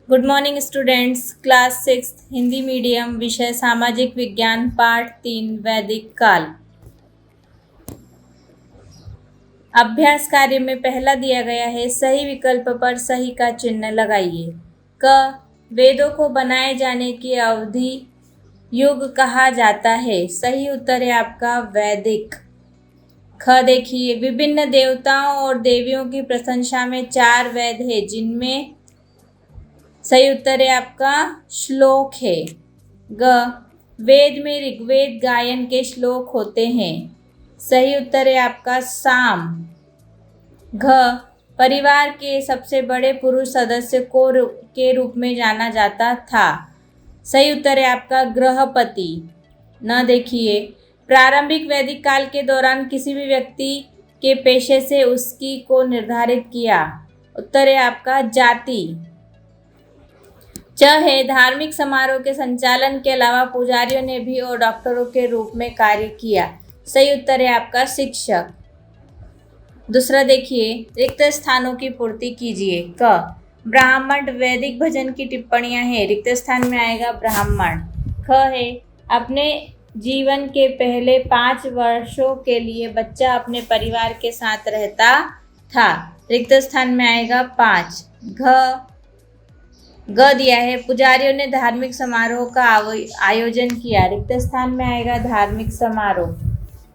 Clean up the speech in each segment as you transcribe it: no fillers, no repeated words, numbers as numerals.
Good morning students. Class 6 Hindi medium, विषय सामाजिक विज्ञान, पाठ 3 वैदिक काल। अभ्यास कार्य में पहला दिया गया है, सही विकल्प पर सही का चिन्ह लगाइए। क, वेदों को बनाए जाने की अवधि युग कहा जाता है। सही उत्तर है आपका वैदिक। ख, देखिए विभिन्न देवताओं और देवियों की प्रशंसा में 4 वेद है, जिनमें सही उत्तर है आपका श्लोक है। ग, वेद में ऋग्वेद गायन के श्लोक होते हैं। सही उत्तर है आपका साम। घ, परिवार के सबसे बड़े पुरुष सदस्य को के रूप में जाना जाता था। सही उत्तर है आपका गृहपति। न, देखिए प्रारंभिक वैदिक काल के दौरान किसी भी व्यक्ति के पेशे से उसकी को निर्धारित किया। उत्तर है आपका जाति। च है, धार्मिक समारोह के संचालन के अलावा पुजारियों ने भी और डॉक्टरों के रूप में कार्य किया। सही उत्तर है आपका शिक्षक। दूसरा देखिए, रिक्त स्थानों की पूर्ति कीजिए। क, ब्राह्मण वैदिक भजन की टिप्पणियां हैं, रिक्त स्थान में आएगा ब्राह्मण। ख है, अपने जीवन के पहले 5 वर्षों के लिए बच्चा अपने परिवार के साथ रहता था, रिक्त स्थान में आएगा 5। ग दिया है, पुजारियों ने धार्मिक समारोह का आयोजन किया, रिक्त स्थान में आएगा धार्मिक समारोह।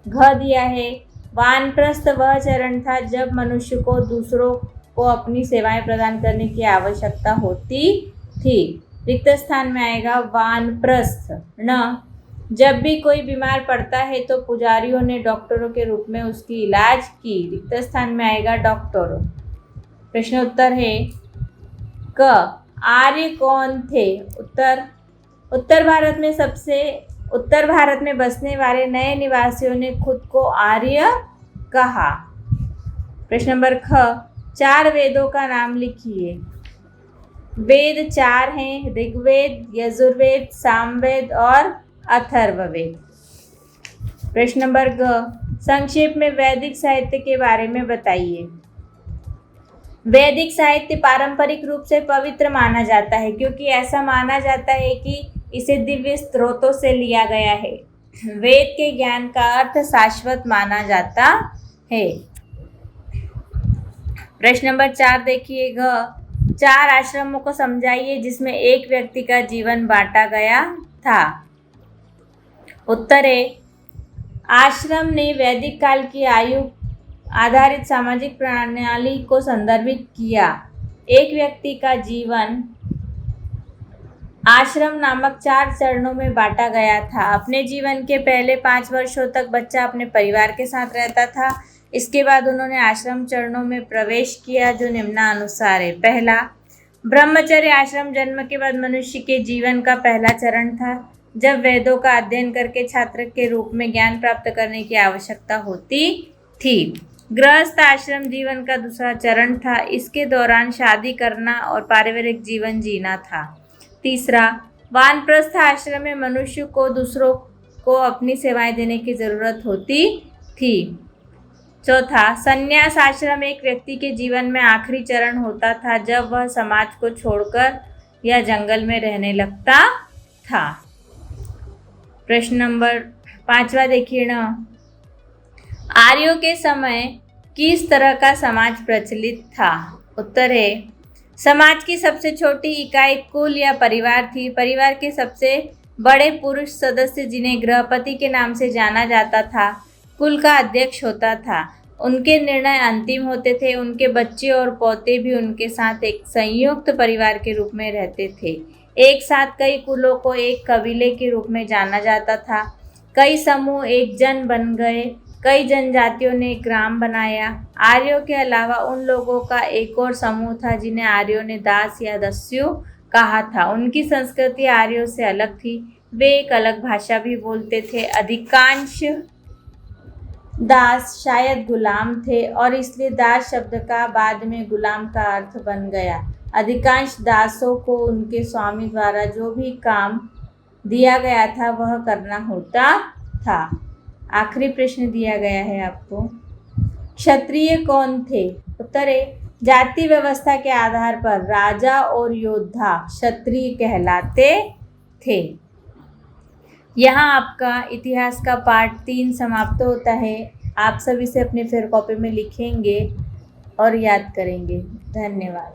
घ दिया है, वानप्रस्थ वह चरण था जब मनुष्य को दूसरों को अपनी सेवाएं प्रदान करने की आवश्यकता होती थी, रिक्त स्थान में आएगा वानप्रस्थ। न, जब भी कोई बीमार पड़ता है तो पुजारियों ने डॉक्टरों के रूप में उसकी इलाज की, रिक्त स्थान में आएगा डॉक्टर। प्रश्न उत्तर है क, आर्य कौन थे? उत्तर भारत में बसने वाले नए निवासियों ने खुद को आर्य कहा। प्रश्न नंबर ख, 4 वेदों का नाम लिखिए। वेद 4 हैं, ऋग्वेद, यजुर्वेद, सामवेद और अथर्ववेद। प्रश्न नंबर ग, संक्षेप में वैदिक साहित्य के बारे में बताइए। वैदिक साहित्य पारंपरिक रूप से पवित्र माना जाता है, क्योंकि ऐसा माना जाता है कि इसे दिव्य स्रोतों से लिया गया है। वेद के ज्ञान का अर्थ शाश्वत माना जाता है। प्रश्न नंबर 4 देखिए। घ, 4 आश्रमों को समझाइए जिसमें एक व्यक्ति का जीवन बांटा गया था। उत्तर है, आश्रम ने वैदिक काल की आयु आधारित सामाजिक प्रणाली को संदर्भित किया। एक व्यक्ति का जीवन आश्रम नामक 4 चरणों में बांटा गया था। अपने जीवन के पहले 5 वर्षों तक बच्चा अपने परिवार के साथ रहता था। इसके बाद उन्होंने आश्रम चरणों में प्रवेश किया, जो निम्नानुसार है। पहला, ब्रह्मचर्य आश्रम जन्म के बाद मनुष्य के जीवन का पहला चरण था, जब वेदों का अध्ययन करके छात्र के रूप में ज्ञान प्राप्त करने की आवश्यकता होती थी। गृहस्थ आश्रम जीवन का दूसरा चरण था। इसके दौरान शादी करना और पारिवारिक जीवन जीना था। तीसरा, वानप्रस्थ आश्रम में मनुष्य को दूसरों को अपनी सेवाएं देने की जरूरत होती थी। चौथा, संन्यास आश्रम एक व्यक्ति के जीवन में आखिरी चरण होता था, जब वह समाज को छोड़कर या जंगल में रहने लगता था। प्रश्न नंबर 5वां देखिए ना, आर्यों के समय किस तरह का समाज प्रचलित था? उत्तर है, समाज की सबसे छोटी इकाई कुल या परिवार थी। परिवार के सबसे बड़े पुरुष सदस्य, जिन्हें गृहपति के नाम से जाना जाता था, कुल का अध्यक्ष होता था। उनके निर्णय अंतिम होते थे। उनके बच्चे और पोते भी उनके साथ एक संयुक्त परिवार के रूप में रहते थे। एक साथ कई कुलों को एक कबीले के रूप में जाना जाता था। कई समूह एक जन बन गए। कई जनजातियों ने एक ग्राम बनाया। आर्यों के अलावा उन लोगों का एक और समूह था, जिन्हें आर्यों ने दास या दस्यु कहा था। उनकी संस्कृति आर्यों से अलग थी। वे एक अलग भाषा भी बोलते थे। अधिकांश दास शायद गुलाम थे, और इसलिए दास शब्द का बाद में गुलाम का अर्थ बन गया। अधिकांश दासों को उनके स्वामी द्वारा जो भी काम दिया गया था वह करना होता था। आखिरी प्रश्न दिया गया है आपको, क्षत्रिय कौन थे? उत्तर है, जाति व्यवस्था के आधार पर राजा और योद्धा क्षत्रिय कहलाते थे। यहाँ आपका इतिहास का पार्ट 3 समाप्त होता है। आप सब इसे अपने फेयर कॉपी में लिखेंगे और याद करेंगे। धन्यवाद।